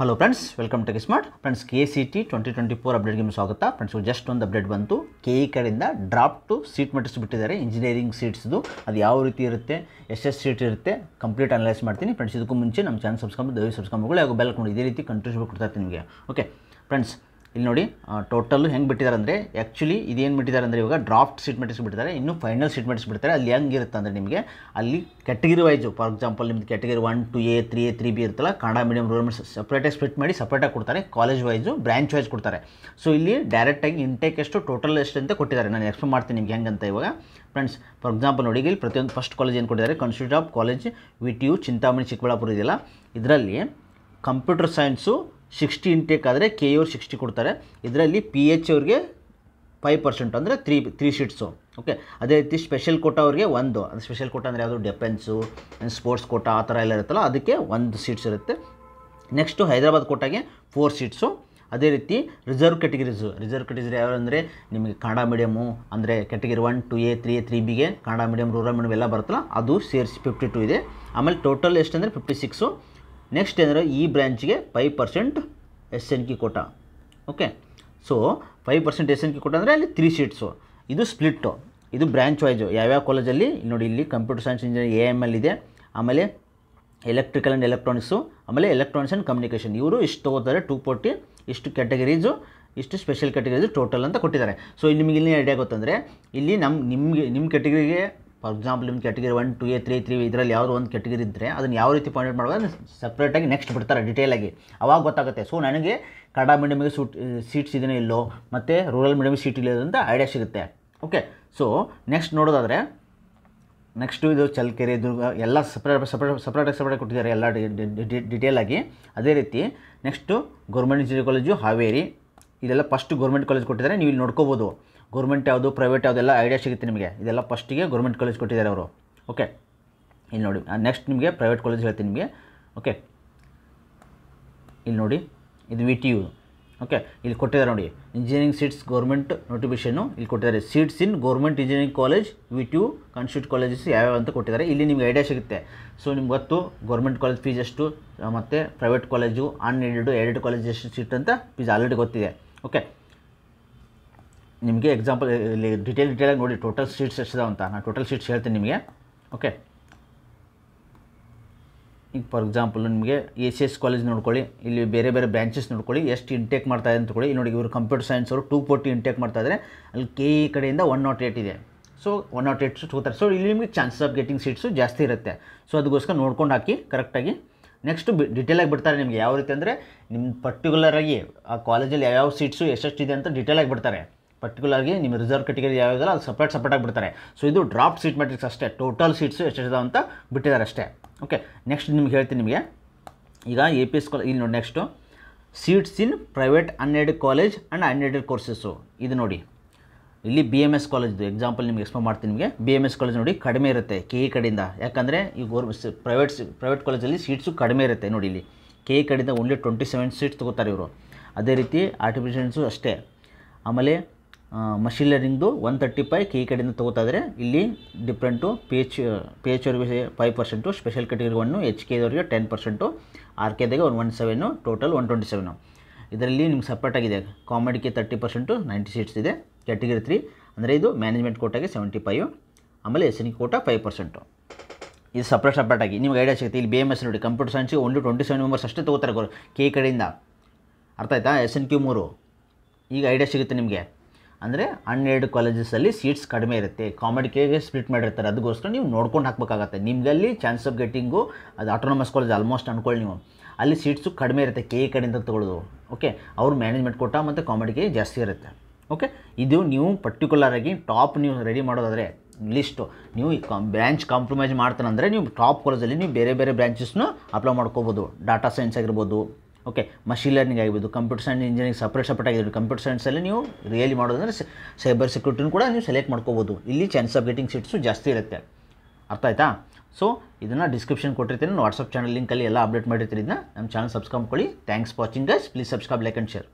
Hello friends, welcome to smart friends. KCT 2024 ಅಪ್ಡೇಟ್ಗೆ ಸ್ವಾಗತ friends. Just ಒಂದು ಅಪ್ಡೇಟ್ ಬಂತು. KE ಕಡೆಯಿಂದ ಡ್ರಾಫ್ಟು ಸೀಟ್ ಮೆಟ್ರಿಕ್ಸ್ ಬಿಟ್ಟಿದ್ದಾರೆ, ಇಂಜಿನಿಯರಿಂಗ್ ಸೀಟ್ಸ್ದು. ಅದು ಯಾವ ರೀತಿ ಇರುತ್ತೆ, ಎಷ್ಟು ಸೀಟ್ ಇರುತ್ತೆ, ಕಂಪ್ಲೀಟ್ ಅನಲೈಸ್ ಮಾಡ್ತೀನಿ ಫ್ರೆಂಡ್ಸ್. ಇದಕ್ಕೂ ಮುಂಚೆ ನಮ್ಮ ಚಾನಲ್ ಸಬ್ಸ್ಕ್ರೈಬ್ ಮಾಡಿ ಹಾಗೂ ಬೆಲ್ ನೋಡಿ, ಇದೇ ರೀತಿ ಕಂಟಿನ್ಯೂಸ್ ಕೊಡ್ತಾ ಇರ್ತೀನಿ ನಿಮಗೆ. ಓಕೆ ಫ್ರೆಂಡ್ಸ್, ಇಲ್ಲಿ ನೋಡಿ ಟೋಟಲ್ಲು ಹೆಂಗೆ ಬಿಟ್ಟಿದ್ದಾರೆ ಅಂದರೆ, ಆ್ಯಕ್ಚುಲಿ ಇದೇನು ಬಿಟ್ಟಿದ್ದಾರೆ ಅಂದರೆ, ಇವಾಗ ಡ್ರಾಫ್ಟ್ ಸೀಟ್ ಮೆಟ್ರಿಕ್ಸ್ ಬಿಟ್ಟಿದ್ದಾರೆ, ಇನ್ನೂ ಫೈನಲ್ ಸೀಟ್ ಮೆಟ್ರಿಕ್ಸ್ ಬಿಡ್ತಾರೆ. ಅಲ್ಲಿ ಹೆಂಗಿರುತ್ತೆ ಅಂದರೆ ನಿಮಗೆ ಅಲ್ಲಿ ಕ್ಯಾಟಗರಿ ವೈಸು, ಫಾರ್ ಎಕ್ಸಾಂಪಲ್ ನಿಮ್ದು ಕ್ಯಾಟಗರಿ 1, 2A, 3A, 3B ಇರುತ್ತಲ್ಲ, ಕನ್ನಡ ಮೀಡಿಯಂ, ರೂರಲ್ ಮೀಡಿಯಂ ಸಪ್ರೇಟಾಗಿ ಸ್ಪ್ಲಿಟ್ ಮಾಡಿ ಸಪ್ರೇಟಾಗಿ ಕೊಡ್ತಾರೆ. ಕಾಲೇಜ್ ವೈಸು, ಬ್ರಾಂಚ್ ವೈಸ್ ಕೊಡ್ತಾರೆ. ಸೊ ಇಲ್ಲಿ ಡೈರೆಕ್ಟಾಗಿ ಇಂಟೇಕ್ ಎಷ್ಟು, ಟೋಟಲ್ ಎಷ್ಟು ಅಂತ ಕೊಟ್ಟಿದ್ದಾರೆ. ನಾನು ಎಕ್ಸ್ಪ್ಲೇನ್ ಮಾಡ್ತೀನಿ ನಿಮ್ಗೆ ಹೆಂಗಂತ ಇವಾಗ ಫ್ರೆಂಡ್ಸ್. ಫಾರ್ ಎಕ್ಸಾಂಪಲ್ ನೋಡಿ, ಇಲ್ಲಿ ಪ್ರತಿಯೊಂದು ಫಸ್ಟ್ ಕಾಲೇಜ್ ಏನು ಕೊಟ್ಟಿದ್ದಾರೆ, constitute of college VTU Chintamani Chikkaballapur ಇದೆಯಲ್ಲ, ಇದರಲ್ಲಿ ಕಂಪ್ಯೂಟರ್ ಸೈನ್ಸು 60 ಇಂಟೇಕ್ ಆದರೆ KE ಅವ್ರು 60 ಕೊಡ್ತಾರೆ. ಇದರಲ್ಲಿ PH ಅವ್ರಿಗೆ 5% ಅಂದರೆ 3 ಸೀಟ್ಸು. ಓಕೆ, ಅದೇ ರೀತಿ ಸ್ಪೆಷಲ್ ಕೋಟಾ ಅವ್ರಿಗೆ ಅದು ಸ್ಪೆಷಲ್ ಕೋಟಾ ಅಂದರೆ ಯಾವುದು, ಡಿಫೆನ್ಸು, ಸ್ಪೋರ್ಟ್ಸ್ ಕೋಟಾ ಆ ಥರ ಎಲ್ಲ ಇರುತ್ತಲ್ಲ, ಅದಕ್ಕೆ 1 ಸೀಟ್ಸ್ ಇರುತ್ತೆ. ನೆಕ್ಸ್ಟು ಹೈದರಾಬಾದ್ ಕೋಟಾಗೆ 4 ಸೀಟ್ಸು. ಅದೇ ರೀತಿ ರಿಸರ್ವ್ ಕ್ಯಾಟಗರಿ ಯಾರು ಅಂದರೆ ನಿಮಗೆ ಕನ್ನಡ ಮೀಡಿಯಮು ಅಂದರೆ ಕ್ಯಾಟಗರಿ 1, 2A, 3A, 3Bಗೆ ಕನ್ನಡ ಮೀಡಿಯಮ್, ರೂರಲ್ ಮೀಡಿಯಮ್ ಎಲ್ಲ ಬರುತ್ತಲ್ಲ, ಅದು ಸೇರಿಸಿ 52 ಇದೆ. ಆಮೇಲೆ ಟೋಟಲ್ ಎಷ್ಟು ಅಂದರೆ 56. ನೆಕ್ಸ್ಟ್ ಏನಂದರೆ ಈ ಬ್ರ್ಯಾಂಚ್ಗೆ 5% SNQ quota. Okay, so 5% SNQ quota ಅಂದರೆ ಅಲ್ಲಿ 3 ಸೀಟ್ಸು. ಇದು ಸ್ಪ್ಲಿಟ್ಟು, ಇದು ಬ್ರ್ಯಾಂಚ್ ವೈಸು ಯಾವ್ಯಾವ ಕಾಲೇಜಲ್ಲಿ ನೋಡಿ. ಇಲ್ಲಿ ಕಂಪ್ಯೂಟರ್ ಸೈನ್ಸ್ ಇಂಜಿನಿಯರಿಂಗ್ AML ಇದೆ, ಆಮೇಲೆ ಎಲೆಕ್ಟ್ರಿಕಲ್ ಆ್ಯಂಡ್ ಎಲೆಕ್ಟ್ರಾನಿಕ್ಸು, ಆಮೇಲೆ ಎಲೆಕ್ಟ್ರಾನಿಕ್ಸ್ ಆ್ಯಂಡ್ ಕಮ್ಯುನಿಕೇಷನ್. ಇವರು ಇಷ್ಟು ತೊಗೋತಾರೆ 240, ಇಷ್ಟು ಕ್ಯಾಟಗರೀಸು, ಇಷ್ಟು ಸ್ಪೆಷಲ್ ಕ್ಯಾಟಗರೀಸು ಟೋಟಲ್ ಅಂತ ಕೊಟ್ಟಿದ್ದಾರೆ. ಸೊ ಇಲ್ಲಿ ನಿಮಗೆ ಇಲ್ಲಿ ಐಡಿಯಾ ಗೊತ್ತಂದರೆ, ಇಲ್ಲಿ ನಿಮ್ಮ ಕ್ಯಾಟಗರಿಗೆ ಫಾರ್ ಎಕ್ಸಾಂಪಲ್ ನಿಮ್ಮ ಕ್ಯಾಟಗರಿ 1, 2A, 3 ಇದರಲ್ಲಿ ಯಾವುದೋ ಒಂದು ಕ್ಯಾಟಗರಿ ಇದ್ದರೆ ಅದನ್ನು ಯಾವ ರೀತಿ ಪಾಯಿಂಟ್ ಮಾಡೋದು ಸಪ್ರೇಟಾಗಿ ನೆಕ್ಸ್ಟ್ ಬಿಡ್ತಾರೆ ಡೀಟೇಲಾಗಿ, ಅವಾಗ ಗೊತ್ತಾಗುತ್ತೆ. ಸೊ ನನಗೆ ಕನ್ನಡ ಮೀಡಿಯಮಿಗೆ ಸೀಟ್ಸ್ ಇದನ್ನೇ ಇಲ್ಲೋ, ಮತ್ತು ರೂರಲ್ ಮೀಡಿಯಮಿಗೆ ಸೀಟ್ ಇಲ್ಲ ಅಂತ ಐಡಿಯಾ ಸಿಗುತ್ತೆ. ಓಕೆ, ಸೊ ನೆಕ್ಸ್ಟ್ ನೋಡೋದಾದರೆ, ನೆಕ್ಸ್ಟು ಇದು ಚಳ್ಳಕೆರೆ, ದುರ್ಗ ಎಲ್ಲ ಸಪ್ರೇಟಾಗಿ ಕೊಟ್ಟಿದ್ದಾರೆ ಎಲ್ಲ ಡಿಟೇಲಾಗಿ. ಅದೇ ರೀತಿ next government engineering college Haveri, ಇದೆಲ್ಲ ಫಸ್ಟ್ ಗೌರ್ಮೆಂಟ್ ಕಾಲೇಜ್ ಕೊಟ್ಟಿದ್ದಾರೆ. ನೀವು ಇಲ್ಲಿ ನೋಡ್ಕೋಬೋದು, ಗೌರ್ಮೆಂಟ್ ಯಾವುದು, ಪ್ರೈವೇಟ್ ಯಾವುದೆಲ್ಲ ಐಡಿಯಾ ಸಿಗುತ್ತೆ ನಿಮಗೆ. ಇದೆಲ್ಲ ಫಸ್ಟಿಗೆ ಗೌರ್ಮೆಂಟ್ ಕಾಲೇಜ್ ಕೊಟ್ಟಿದ್ದಾರೆ ಅವರು. ಓಕೆ, ಇಲ್ಲಿ ನೋಡಿ, ನೆಕ್ಸ್ಟ್ ನಿಮಗೆ ಪ್ರೈವೇಟ್ ಕಾಲೇಜ್ ಹೇಳ್ತೀನಿ ನಿಮಗೆ. ಓಕೆ, ಇಲ್ಲಿ ನೋಡಿ, ಇದು VTU. ಓಕೆ, ಇಲ್ಲಿ ಕೊಟ್ಟಿದ್ದಾರೆ ನೋಡಿ, ಇಂಜಿನಿಯರಿಂಗ್ ಸೀಟ್ಸ್ ಗೌರ್ಮೆಂಟ್ ನೋಟಿಫಿಕೇಷನು ಇಲ್ಲಿ ಕೊಟ್ಟಿದ್ದಾರೆ. Seats in government engineering college VTU constitute colleges ಯಾವ್ಯಾವ ಅಂತ ಕೊಟ್ಟಿದ್ದಾರೆ. ಇಲ್ಲಿ ನಿಮ್ಗೆ ಐಡಿಯಾ ಸಿಗುತ್ತೆ. ಸೊ ನಿಮ್ಗೆ ಗೊತ್ತು ಗೌರ್ಮೆಂಟ್ ಕಾಲೇಜ್ ಫೀಸ್ ಎಷ್ಟು, ಮತ್ತು ಪ್ರೈವೇಟ್ ಕಾಲೇಜು ಎಡೆಡ್ ಕಾಲೇಜ್ ಎಷ್ಟು ಸೀಟ್ ಅಂತ ಫೀಸ್ ಆಲ್ರೆಡಿ ಗೊತ್ತಿದೆ. ಓಕೆ, ನಿಮಗೆ ಎಕ್ಸಾಂಪಲ್ ಇಲ್ಲಿ ಡೀಟೇಲಾಗಿ ನೋಡಿ ಟೋಟಲ್ ಸೀಟ್ಸ್ ಎಷ್ಟಿದಾವೆ ಅಂತ. ನಾನು ಟೋಟಲ್ ಸೀಟ್ಸ್ ಹೇಳ್ತೀನಿ ನಿಮಗೆ. ಓಕೆ, ಈಗ ಫಾರ್ ಎಕ್ಸಾಂಪಲ್ ನಿಮಗೆ ACS ಕಾಲೇಜ್ ನೋಡ್ಕೊಳ್ಳಿ, ಇಲ್ಲಿ ಬೇರೆ ಬೇರೆ ಬ್ರಾಂಚಸ್ ನೋಡ್ಕೊಳ್ಳಿ, ಎಷ್ಟು ಇಂಟೇಕ್ ಮಾಡ್ತಾಯಿದೆ ಅಂತ ಕೊಡಿ. ಇಲ್ಲಿ ನೋಡಿ, ಇವರು ಕಂಪ್ಯೂಟರ್ ಸೈನ್ಸ್ ಅವರು 240 ಇಂಟೇಕ್ ಮಾಡ್ತಾಯಿದ್ದಾರೆ. ಅಲ್ಲಿ KE ಕಡೆಯಿಂದ 108 ಇದೆ. ಸೊ 108 ತಗೋತಾರೆ. ಸೊ ಇಲ್ಲಿ ನಿಮಗೆ ಚಾನ್ಸಸ್ ಆಫ್ ಗೆಟಿಂಗ್ ಸೀಟ್ಸು ಜಾಸ್ತಿ ಇರುತ್ತೆ. ಸೊ ಅದಕ್ಕೋಸ್ಕರ ನೋಡ್ಕೊಂಡು ಹಾಕಿ ಕರೆಕ್ಟಾಗಿ. ನೆಕ್ಸ್ಟು ಡೀಟೇಲಾಗಿ ಬಿಡ್ತಾರೆ ನಿಮಗೆ, ಯಾವ ರೀತಿ ಅಂದರೆ ನಿಮ್ಮ ಪರ್ಟಿಕ್ಯುಲರಾಗಿ ಆ ಕಾಲೇಜಲ್ಲಿ ಯಾವ್ಯಾವ ಸೀಟ್ಸು ಎಷ್ಟೆಷ್ಟಿದೆ ಅಂತ ಡೀಟೇಲಾಗಿ ಬಿಡ್ತಾರೆ. ಪರ್ಟಿಕ್ಯುಲರ್ಗೆ ನಿಮ್ಮ ರಿಸರ್ವ್ ಕ್ಯಾಟಗರಿ ಯಾವುದಿಲ್ಲ ಅದು ಸಪ್ರೇಟಾಗಿ ಬಿಡ್ತಾರೆ. ಸೊ ಇದು ಡ್ರಾಫ್ಟ್ ಸೀಟ್ ಮ್ಯಾಟ್ರಿಕ್ಸ್ ಅಷ್ಟೇ, ಟೋಟಲ್ ಸೀಟ್ಸು ಎಷ್ಟಿದಾವೆ ಅಂತ ಬಿಟ್ಟಿದ್ದಾರೆ ಅಷ್ಟೇ. ಓಕೆ, ನೆಕ್ಸ್ಟ್ ನಿಮ್ಗೆ ಹೇಳ್ತೀನಿ ನಿಮಗೆ. ಈಗ APS ಕಾಲೇಜ್ ಇಲ್ಲಿ ನೋಡಿ, next seats in private unaided college and unaided courses. ಇದು ನೋಡಿ, ಇಲ್ಲಿ BMS ಕಾಲೇಜ್ದು ಎಕ್ಸಾಂಪಲ್ ನಿಮ್ಗೆ ಎಕ್ಸ್ಪ್ಲೇನ್ ಮಾಡ್ತೀನಿ ನಿಮಗೆ. BMS ಕಾಲೇಜ್ ನೋಡಿ ಕಡಿಮೆ ಇರುತ್ತೆ KE ಕಡೆಯಿಂದ, ಯಾಕಂದರೆ ಈ ಪ್ರೈವೇಟ್ ಕಾಲೇಜಲ್ಲಿ ಸೀಟ್ಸು ಕಡಿಮೆ ಇರುತ್ತೆ. ನೋಡಿ ಇಲ್ಲಿ KE ಕಡೆಯಿಂದ ಓನ್ಲಿ 27 ಸೀಟ್ಸ್ ತೊಗೋತಾರೆ ಇವರು. ಅದೇ ರೀತಿ ಆರ್ಟಿಫಿಷಿಯಲ್ಸು ಅಷ್ಟೇ. ಆಮೇಲೆ ಮಷಿನ್ ಲರ್ನಿಂಗ್ದು 135 KE ಕಡೆಯಿಂದ ತೊಗೋತಾ ಇದ್ದಾರೆ. ಇಲ್ಲಿ ಡಿಫ್ರೆಂಟು PH ಅವ್ರಿಗೆ 5%, ಸ್ಪೆಷಲ್ ಕ್ಯಾಟಗರಿ 1, HK ಅವರಿಗೆ 10%, RKದಾಗೆ 117, ಟೋಟಲ್ 127. ಇದರಲ್ಲಿ ನಿಮ್ಗೆ ಸಪ್ರೇಟಾಗಿದೆ. ಕಾಮಿಡಿಗೆ 30%, 90 ಸೀಟ್ಸ್ ಇದೆ. ಕ್ಯಾಟಗರಿ 3 ಅಂದರೆ ಇದು ಮ್ಯಾನೇಜ್ಮೆಂಟ್ ಕೋಟಾಗೆ 75, ಆಮೇಲೆ SNQ ಕೋಟಾ 5%. ಇದು ಸಪ್ರೇಟಾಗಿ ನಿಮ್ಗೆ ಐಡಿಯಾ ಸಿಗುತ್ತೆ. ಇಲ್ಲಿ BMS ನೋಡಿ, ಕಂಪ್ಯೂಟರ್ ಸೈನ್ಸಿಗೆ ಓನ್ಲಿ 27 ಮೆಂಬರ್ಸ್ ಅಷ್ಟೇ ತೊಗೋತಾರೆ KE ಕಡೆಯಿಂದ. ಅರ್ಥ ಆಯ್ತಾ? SNQ 3. ಈಗ ಐಡಿಯಾ ಸಿಗುತ್ತೆ ನಿಮಗೆ. ಅಂದರೆ ಅನ್ಎಡೆಡ್ ಕಾಲೇಜಸಲ್ಲಿ ಸೀಟ್ಸ್ ಕಡಿಮೆ ಇರುತ್ತೆ, ಕಾಮಿಡಿಗೆ ಸ್ಪ್ಲಿಟ್ ಮಾಡಿರ್ತಾರೆ. ಅದಕ್ಕೋಸ್ಕರ ನೀವು ನೋಡ್ಕೊಂಡು ಹಾಕಬೇಕಾಗತ್ತೆ. ನಿಮಗಲ್ಲಿ ಚಾನ್ಸ್ ಆಫ್ ಗೆಟ್ಟಿಂಗು ಅದು ಆಟೋನಮಸ್ ಕಾಲೇಜ್ ಆಲ್ಮೋಸ್ಟ್ ಅಂದ್ಕೊಳ್ಳಿ ನೀವು, ಅಲ್ಲಿ ಸೀಟ್ಸು ಕಡಿಮೆ ಇರುತ್ತೆ KE ಕಡೆಯಿಂದ ತೊಗೊಳ್ಳೋದು. ಓಕೆ, ಅವ್ರು ಮ್ಯಾನೇಜ್ಮೆಂಟ್ ಕೋಟಾ ಮತ್ತು ಕಾಮಿಡಿಗೆ ಜಾಸ್ತಿ ಇರುತ್ತೆ. ಓಕೆ, ಇದು ನೀವು ಪರ್ಟಿಕ್ಯುಲರಾಗಿ ಟಾಪ್ ನೀವು ರೆಡಿ ಮಾಡೋದಾದರೆ ಲಿಸ್ಟು, ನೀವು ಬ್ರಾಂಚ್ ಕಾಂಪ್ರಮೈಸ್ ಮಾಡ್ತಾನಂದರೆ ನೀವು ಟಾಪ್ ಕಾಲೇಜಲ್ಲಿ ನೀವು ಬೇರೆ ಬೇರೆ ಬ್ರಾಂಚಸ್ನು ಅಪ್ಲೈ ಮಾಡ್ಕೋಬೋದು. ಡಾಟಾ ಸೈನ್ಸ್ ಆಗಿರ್ಬೋದು, ಓಕೆ, ಮಷಿನ್ ಲರ್ನಿಂಗ್ ಆಗಿರ್ಬೋದು, ಕಂಪ್ಯೂಟರ್ ಸೈನ್ಸ್ ಇಂಜಿನಿಯರಿಂಗ್ ಸಪ್ರೇಟ್ ಆಗಿರ್ಬೋದು. ಕಂಪ್ಯೂಟರ್ ಸೈನ್ಸಲ್ಲಿ ನೀವು ರಿಯಲಿ ಮಾಡೋದಂದರೆ ಸೈಬರ್ ಸೆಕ್ಯೂರಿಟಿನೂ ಕೂಡ ನೀವು ಸೆಲೆಕ್ಟ್ ಮಾಡ್ಕೋಬೋದು. ಇಲ್ಲಿ ಚಾನ್ಸ್ ಆಫ್ ಗೆಟಿಂಗ್ ಸೀಟ್ಸು ಜಾಸ್ತಿ ಇರುತ್ತೆ. ಅರ್ಥ ಆಯ್ತಾ? ಸೊ ಇದನ್ನು ಡಿಸ್ಕ್ರಿಪ್ಷನ್ ಕೊಟ್ಟಿರ್ತೀನಿ, ವಾಟ್ಸಪ್ ಚಾನಲ್ ಲಿಂಕಲ್ಲಿ ಎಲ್ಲ ಅಪ್ಡೇಟ್ ಮಾಡಿರ್ತೀನಿ. ಇದನ್ನ ನಮ್ಮ ಚಾನಲ್ ಸಬ್ಸ್ಕ್ರೈಬ್ ಮಾಡ್ಕೊಳ್ಳಿ. Thanks for watching guys. Please subscribe, like and share.